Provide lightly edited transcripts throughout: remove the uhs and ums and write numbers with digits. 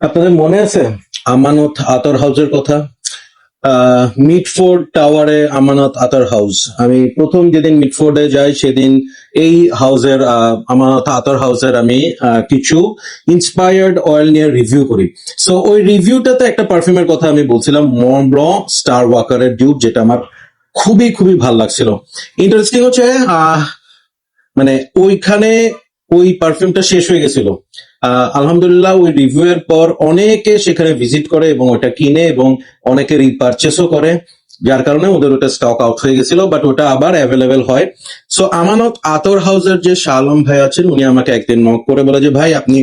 আপনাদের মনে আছে আমানত আতর হাউসের কথা? মিডফোর্ড টাওয়ারে আমানত আতর হাউস। আমি প্রথম যেদিন মিডফোর্ডে যাই সেদিন এই হাউসের আমানত আতর হাউসের আমি কিছু ইন্সপায়ার্ড অয়েল নিয়ে রিভিউ করি। সো ওই রিভিউটাতে একটা পারফিউমের কথা আমি বলছিলাম, মন ব্লঁ স্টার ওয়াকারের ডিউড, যেটা আমার খুবই খুবই ভাল লাগছিল। ইন্টারেস্টিং হচ্ছে মানে ওইখানে ওই পারফিউমটা শেষ হয়ে গেছিল। আলহামদুলিল্লাহ ওই রিভিউ এর পর অনেকে সেখানে ভিজিট করে এবং ওটা কিনে এবং অনেকে রিপারচেসও করে, যার কারণে ওদের ওটা স্টক আউট হয়ে গেছিল, বাট ওটা আবার অ্যাভেলেবেল হয়। সো আমানত আতর হাউসের যে শাহ আলম ভাই আছেন, উনি আমাকে একদিন নক করে বলে যে ভাই আপনি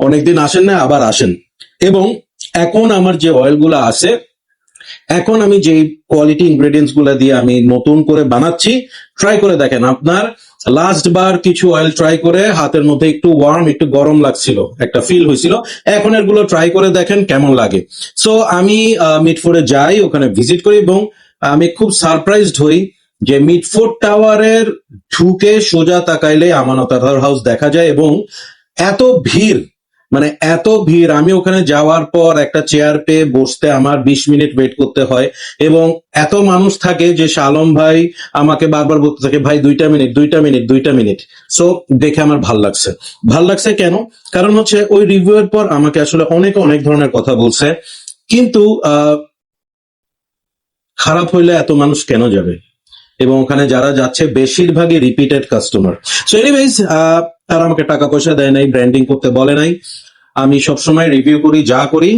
অনেকদিন আসেন না, আবার আসেন। এবং এখন আমার যে অয়েলগুলো আছে, এখন আমি যে কোয়ালিটি ইনগ্রেডিয়েন্টস গুলা দিয়ে আমি নতুন করে বানাচ্ছি, ট্রাই করে দেখেন। আপনার লাস্ট বার কিছু অয়েল ট্রাই করে হাতের মধ্যে একটু ওয়ার্ম, একটু গরম লাগছিল, একটা ফিল হয়েছিল। এখন এগুলো ট্রাই করে দেখেন কেমন লাগে। সো আমি মিডফোর্ডে যাই, ওখানে ভিজিট করি এবং আমি খুব সারপ্রাইজড হই যে মিডফোর্ড টাওয়ারের ঢুকে সোজা তাকাইলে আমানত আতর হাউস দেখা যায় এবং এত ভিড়, মানে এত ভিড়। আমি ওখানে যাওয়ার পর একটা চেয়ার পেয়ে বসতে আমার 20 মিনিট ওয়েট করতে হয় এবং এত মানুষ থাকে যে শাহ আলম ভাই আমাকে বারবার বলতে থাকে ভাই 2 মিনিট 2 মিনিট 2 মিনিট। সো দেখে আমার ভাল লাগছে। ভাল লাগছে কেন? কারণ হচ্ছে ওই রিভিউ এর পর আমাকে আসলে অনেক অনেক ধরনের কথা বলছে, কিন্তু খারাপ হইলে এত মানুষ কেন যাবে? এবং ওখানে যারা যাচ্ছে বেশিরভাগই রিপিটেড কাস্টমার। সো এনিওয়েজ, তারা আমাকে টাকা পয়সা দেয় নাই, ব্র্যান্ডিং করতে বলে নাই। আমি সবসময় রিভিউ করি, যা করি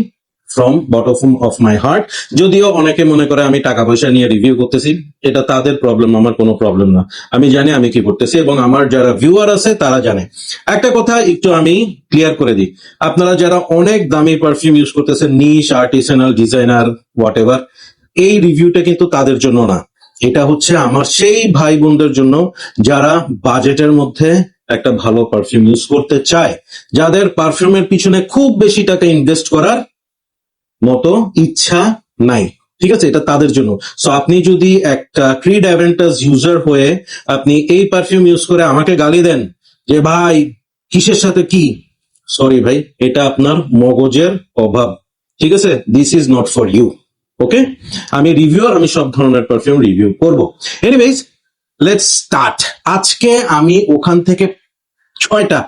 from bottom of my heart. যদিও অনেকে মনে করে আমি টাকা পয়সা নিয়ে রিভিউ করতেছি, এটা তাদের প্রবলেম, আমার কোনো প্রবলেম না। আমি জানি আমি কি করতেছি এবং আমার যারা ভিউয়ার আছে তারা জানে। একটা কথা একটু আমি ক্লিয়ার করে দিই, আপনারা যারা অনেক দামি পারফিউম ইউজ করতেছেন, নিশ, আর্টিসানাল, ডিজাইনার, হোয়াট এভার, এই রিভিউটা কিন্তু তাদের জন্য না। এটা হচ্ছে আমার সেই ভাই বোনদের জন্য যারা বাজেটের মধ্যে একটা ভালো পারফিউম ইউজ করতে চায়, যাদের পারফিউমের পিছনে খুব বেশি টাকা ইনভেস্ট করার মতো ইচ্ছা নাই। ঠিক আছে, এটা তাদের জন্য। সো আপনি যদি একটা ক্রিড অ্যাভেন্টাস ইউজার হয়ে আপনি এই পারফিউম ইউজ করে আমাকে গালি দেন যে ভাই কিসের সাথে কি, সরি ভাই, এটা আপনার মগজের অভাব। ঠিক আছে, this is not for you. Okay, আমি রিভিউয়ার, আমি সব ধরনের পারফিউম রিভিউ করব। Anyways, let's start. আজকে আমি ওখান থেকে 6টা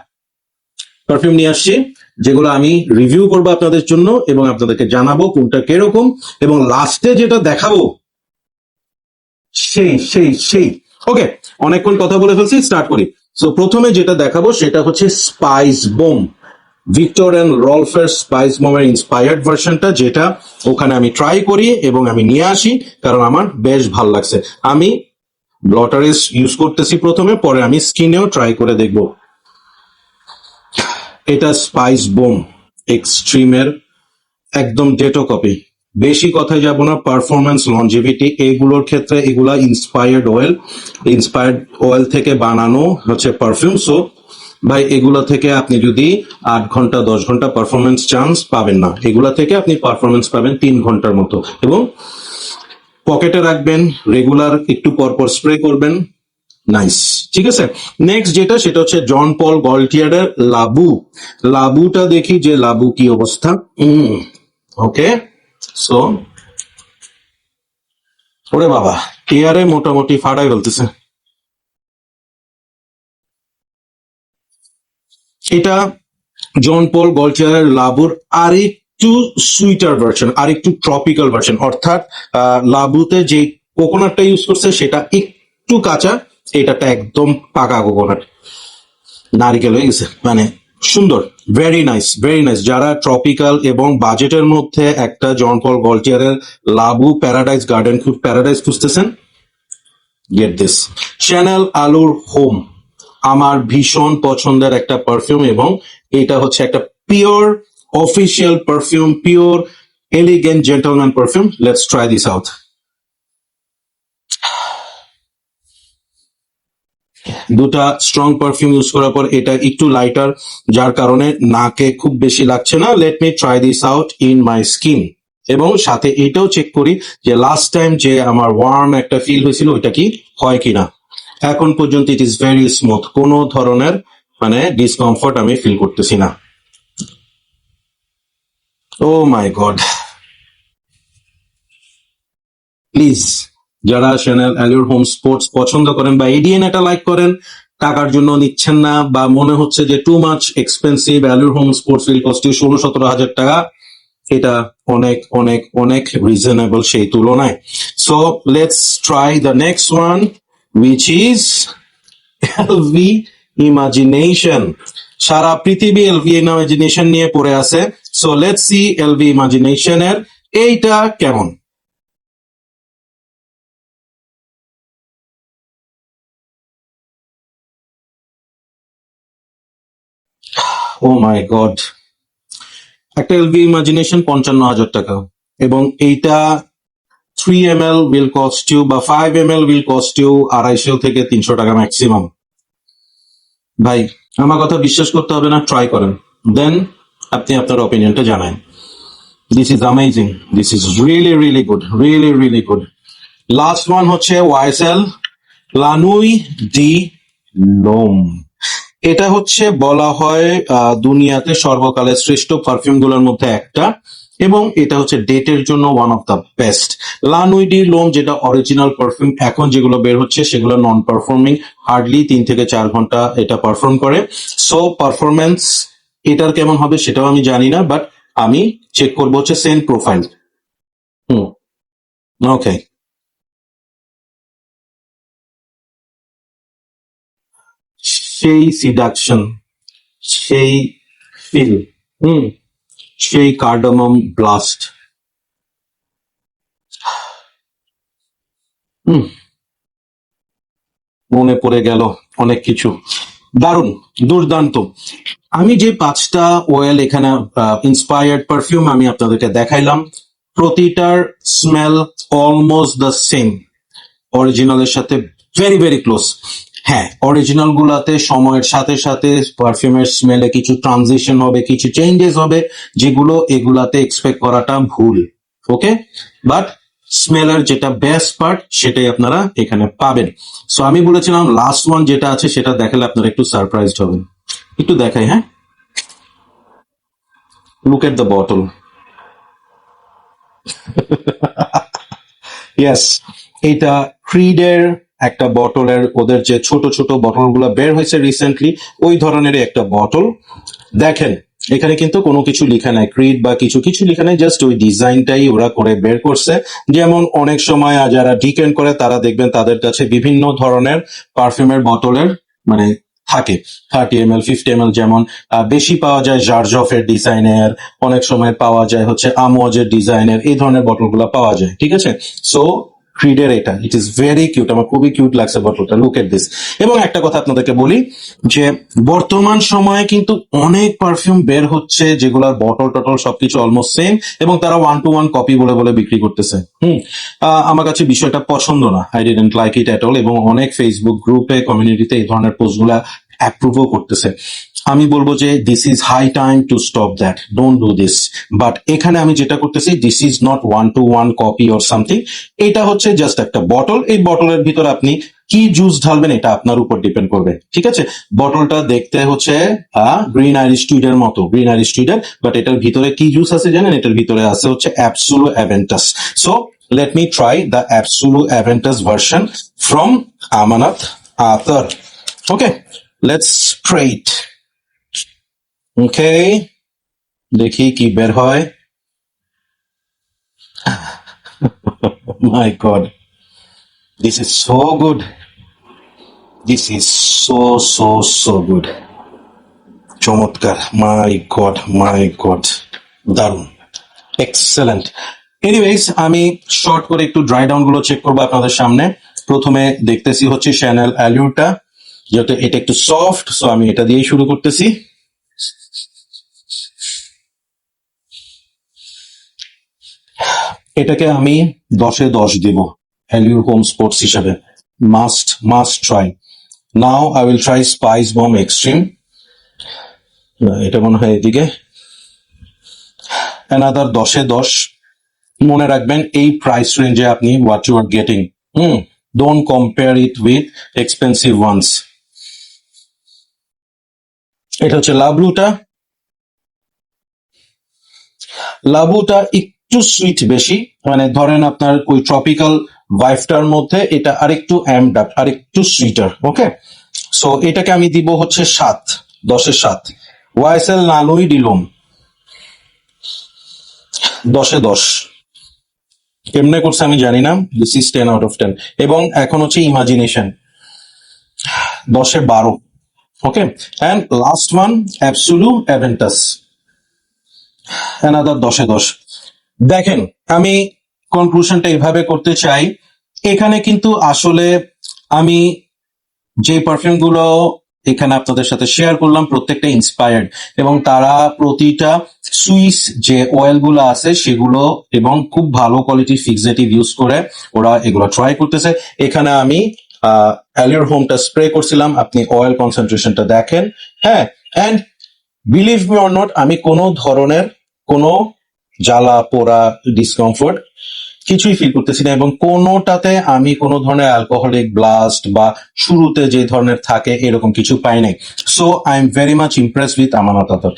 পারফিউম নিয়ে আসছি, যেগুলো আমি রিভিউ করবো আপনাদের জন্য এবং আপনাদেরকে জানাবো কোনটা কিরকম, এবং লাস্টে যেটা দেখাবো সেই সেই সেই ওকে, অনেকক্ষণ কথা বলে ফেলছি, স্টার্ট করি। সো প্রথমে যেটা দেখাবো সেটা হচ্ছে স্পাইস বোম, ভিক্টর অ্যান্ড রলফের স্পাইস বোমের ইন্সপায়ার্ড ভার্সনটা, যেটা ওখানে আমি ট্রাই করি এবং আমি নিয়ে আসি কারণ আমার বেশ ভাল লাগছে। আমি ব্লটারিস ইউজ করতেছি প্রথমে, পরে আমি স্কিনেও ট্রাই করে দেখব। এটা স্পাইস বোম এক্সট্রিমের একদম ডেটো কপি। বেশি কথায় যাব না, পারফরমেন্স, লনজিভিটি এগুলোর ক্ষেত্রে এগুলা ইন্সপায়ার্ড অয়েল থেকে বানানো হচ্ছে পারফিউম। সো ভাই এগুলা থেকে আপনি যদি 8 ঘন্টা 10 ঘন্টা পারফরমেন্স চান্স পাবেন না, এগুলা থেকে আপনি পারফরমেন্স পাবেন 3 ঘন্টার মতো। এবং পকেটে রাখবেন, রেগুলার একটু পরপর স্প্রে করবেন, নাইস। ঠিক আছে, নেক্সট যেটা সেটা হচ্ছে জন পল গল্টিয়ারের লাবু। লাবুটা দেখি যে লাবু কি অবস্থা। ওকে, সো ওরে বাবা, টিয়ারে মোটামুটি ফাটাই ফেলতেছে। এটা জন পল গল্টিয়ারের লাবুর আরেকটু সুইটার ভার্সন, আরেকটু ট্রপিক্যাল ভার্সন। অর্থাৎ লাবুতে যে কোকোনাটটা ইউজ করছে সেটা একটু কাঁচা, এটাটা একদম পাকা কোকোনাট, নারিকেল হয়ে গেছে। মানে সুন্দর, ভেরি নাইস, ভেরি নাইস। যারা ট্রপিক্যাল এবং বাজেটের মধ্যে একটা জন পল গল্টিয়ারের লাবু প্যারাডাইস গার্ডেন প্যারাডাইস খুঁজতেছেন, গেট দিস। শ্যানেল আলুর হোম আমার ভীষণ পছন্দের একটা পারফিউম এবং এটা হচ্ছে একটা pure official perfume, pure elegant gentleman perfume. Let's try this out. দুটা স্ট্রং পারফিউম ইউজ করার পর এটা একটু লাইটার, যার কারণে নাকে খুব বেশি লাগছে না। Let me try this out in my skin এবং সাথে এটাও চেক করি যে লাস্ট টাইম যে আমার ওয়ার্ম একটা ফিল হয়েছিল ওইটা কি হয় কিনা। এখন পর্যন্ত ইট ইজ ভেরি স্মুথ, কোনো ধরনের মানে ডিসকমফর্ট আমি ফিল করতেছি না। ও মাই গড, প্লিজ যারা চ্যানেল অ্যালিউর হোম স্পোর্টস পছন্দ করেন বা এডিএন এটা লাইক করেন, টাকার জন্য নিচ্ছেন না বা মনে হচ্ছে যে too much expensive, Allure Homme sports will cost you 16-17 হাজার টাকা, এটা অনেক অনেক অনেক রিজনেবল সেই তুলনায়। So let's try the next one, which is LV Imagination. সারা পৃথিবী এলভি ইমাজিনেশন নিয়ে পড়ে আছে। সো লেটস সি এলভি ইমাজিনেশনের এইটা কেমন। ও মাই গড, একটা এলভি ইমাজিনেশন 55,000 টাকা, এবং এইটা 3 ml will cost you বা 5 ml will cost you 250 থেকে 300 টাকা ম্যাক্সিমাম। ভাই, আমার কথা বিশ্বাস করতে হবে না, ট্রাই করেন, দেন আপনি আপনার অপিনিয়নটা জানান। This is amazing, this is really really good, really really good. Last one হচ্ছে ওয়াইএসএল লানুই ডি লোম। এটা হচ্ছে বলা হয় দুনিয়াতে সর্বকালের শ্রেষ্ঠ পারফিউম গুলোর মধ্যে একটা, এবং এটা হচ্ছে ডেটের জন্য ওয়ান অফ দ্য বেস্ট। লানুইডি লোম যেটা অরিজিনাল পারফিউম, এখন যেগুলো বের হচ্ছে সেগুলো নন পারফর্মিং, হার্ডলি 3 থেকে 4 ঘন্টা এটা পারফর্ম করে। সো পারফরমেন্স এটার কেমন হবে সেটাও আমি জানি না, বাট আমি চেক করবো হচ্ছে সেন্ট প্রোফাইল। হুম, ওকে। সেই সিডাকশন, সেই ফিল, হুম, সেই কার্ডামম ব্লাস্ট, হুম, মনে পড়ে গেল অনেক কিছু। দারুণ, দুর্দান্ত। আমি যে 5টা ওয়েল এখানে ইন্সপায়ার্ড পারফিউম আমি আপনাদেরকে দেখাইলাম, প্রতিটার স্মেল অলমোস্ট দ্য সেম, অরিজিনালের সাথে ভেরি ভেরি ক্লোজ। হ্যাঁ, অরিজিনাল গুলাতে সময়ের সাথে সাথে পারফিউমের স্মেলে কিছু ট্রানজিশন হবে, কিছু চেঞ্জেস হবে, যেগুলো এগুলাতে এক্সপেক্ট করাটা ভুল। ওকে, বাট স্মেলের যেটা বেস্ট পার্ট সেটাই আপনারা এখানে পাবেন। সো আমি বলেছিলাম লাস্ট ওয়ান যেটা আছে সেটা দেখালে আপনারা একটু সারপ্রাইজড হবেন। একটু দেখাই, হ্যাঁ, look at the bottle. Yes, এটা ক্রিডের একটা বটলের, ওদের যে ছোট ছোট বটল গুলো বের হয়েছে রিসেন্টলি, ওই ধরনের একটা বটল। দেখেন, এখানে কিন্তু কোনো কিছু লেখা নাই ক্রিড বা কিছু কিছু লেখা নাই, জাস্ট ওই ডিজাইনটাই ওরা করে বের করছে। যেমন অনেক সময় যারা ডিকেন করে তারা দেখবেন তাদের কাছে বিভিন্ন ধরনের পারফিউমের বোতলের মানে থাকে, 30 ml 50 ml, যেমন বেশি পাওয়া যায় জার্জফের ডিজাইনের, অনেক সময় পাওয়া যায় হচ্ছে আমোজের ডিজাইনের, এই ধরনের বটলগুলো পাওয়া যায়, ঠিক আছে। সো ক্রিডের এটা, ইট ইজ ভেরি কিউট, আমার খুবই কিউট লাগছে বটলটা, লুক এট দিস। এবং একটা কথা আপনাদেরকে বলি যে বর্তমান সময়ে কিন্তু অনেক পারফিউম বের হচ্ছে যেগুলোর বটল টটল সবকিছু অলমোস্ট সেম, এবং তারা 1 to 1 কপি বলে বলে বিক্রি করতেছে। আমার কাছে বিষয়টা পছন্দ না, I didn't like it at all, এবং অনেক ফেসবুক গ্রুপে কমিউনিটিতে এই ধরনের পোস্টগুলা অ্যাপ্রুভও করতেছে। আমি বলবো যে this is high time to stop that, don't do this. But এখানে আমি যেটা করতেছি, this is not 1 to 1 copy or something, এটা হচ্ছে জাস্ট একটা বটল। এই বটলের ভিতরে আপনি কি জুস ঢালবেন এটা আপনার উপর ডিপেন্ড করবে, ঠিক আছে। বটলটা দেখতে হচ্ছে গ্রিন আইরিশ টুইডের মতো, গ্রিন আইরিশ টুইডের, বাট এটার ভিতরে কি জুস আছে জানেন? এটার ভিতরে আছে হচ্ছে Absolu Aventus. So let me try the Absolute Aventus version from Amanat Athar. Okay, let's spray it. Okay, দেখি কি বের হয়। My God, this is so good. This is so good. চমৎকার, মাই গড মাই গড, দারুণ, এক্সেলেন্ট। এনিওয়েজ, আমি short করে একটু dry down গুলো চেক করবো আপনাদের সামনে। প্রথমে দেখতেছি হচ্ছে শ্যানেল অ্যালিউরটা, যেহেতু এটা একটু সফট, সো আমি এটা দিয়েই শুরু করতেছি। এটাকে আমি 10-এ 10 দিব অ্যালিউর হোম স্পোর্টস হিসাবে। Must try. Now I will try Spice Bomb Extreme. এটা মনে হয় এদিকে। অ্যানাদার 10-এ 10। মনে রাখবেন এই প্রাইস রেঞ্জে আপনি what you are getting, don't compare it with expensive ones. এটা হচ্ছে লাভলুটা। লাবুটা একটু সুইট বেশি, মানে ধরেন আপনার ওই ট্রপিক্যাল ভাইফটার মধ্যে এটা আরেকটু অ্যাম্পড আপ, আরেকটু সুইটার। ওকে, সো এটাকে আমি দিব হচ্ছে 7, 10-এ 7। ওয়াইএসএল নানুই ডিলুম 10-এ 10। কেমনে করছে আমি জানি না, দিস ইজ 10/10। এবং এখন হচ্ছে ইমাজিনেশন 10-এ 12। Okay, and last one Absolu Aventus, another 10-এ 10। দেখেন, আমি কনক্লুশনটা এভাবে করতে চাই, এখানে কিন্তু আসলে আমি যে পারফিউম গুলো এখানে আপনাদের সাথে শেয়ার করলাম প্রত্যেকটা ইন্সপায়ার্ড, এবং তারা প্রতিটা সুইস যে অয়েল গুলো আছে সেগুলো এবং খুব ভালো কোয়ালিটির ফিক্সেটিভ ইউজ করে ওরা এগুলো ট্রাই করতেছে। এখানে আমি অ্যালিওর হোমটা স্প্রে করছিলাম, আপনি অয়েল কনসেন্ট্রেশনটা দেখেন। হ্যাঁ, and believe me or not, আমি কোনো ধরনের কোনো জ্বালা পোড়া ডিসকমফোর্ট কিছুই ফিল করতেছি না, এবং কোনোটাতে আমি কোনো ধরনের অ্যালকোহলিক ব্লাস্ট বা শুরুতে যে ধরনের থাকে এরকম কিছু পাই নাই। So I am very much Impress with আমানত আতর।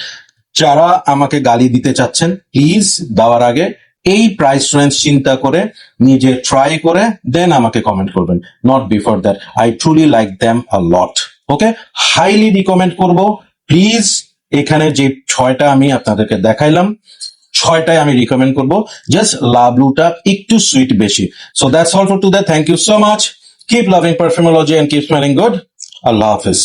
যারা আমাকে গালি দিতে চাচ্ছেন, প্লিজ দেওয়ার আগে এই প্রাইস রেঞ্জ চিন্তা করে নিজে ট্রাই করে দেন আমাকে কমেন্ট করবেন, not before that. I truly like them a lot. Okay, highly recommend করব। প্লিজ, এখানে যে 6টা আমি আপনাদেরকে দেখাইলাম 6টাই আমি রিকমেন্ড করব, জাস্ট লাবলুটা একটু সুইট বেশি। So that's all for today. Thank you so much. Keep loving perfumology and keep smelling good. আল্লাহ হাফিজ।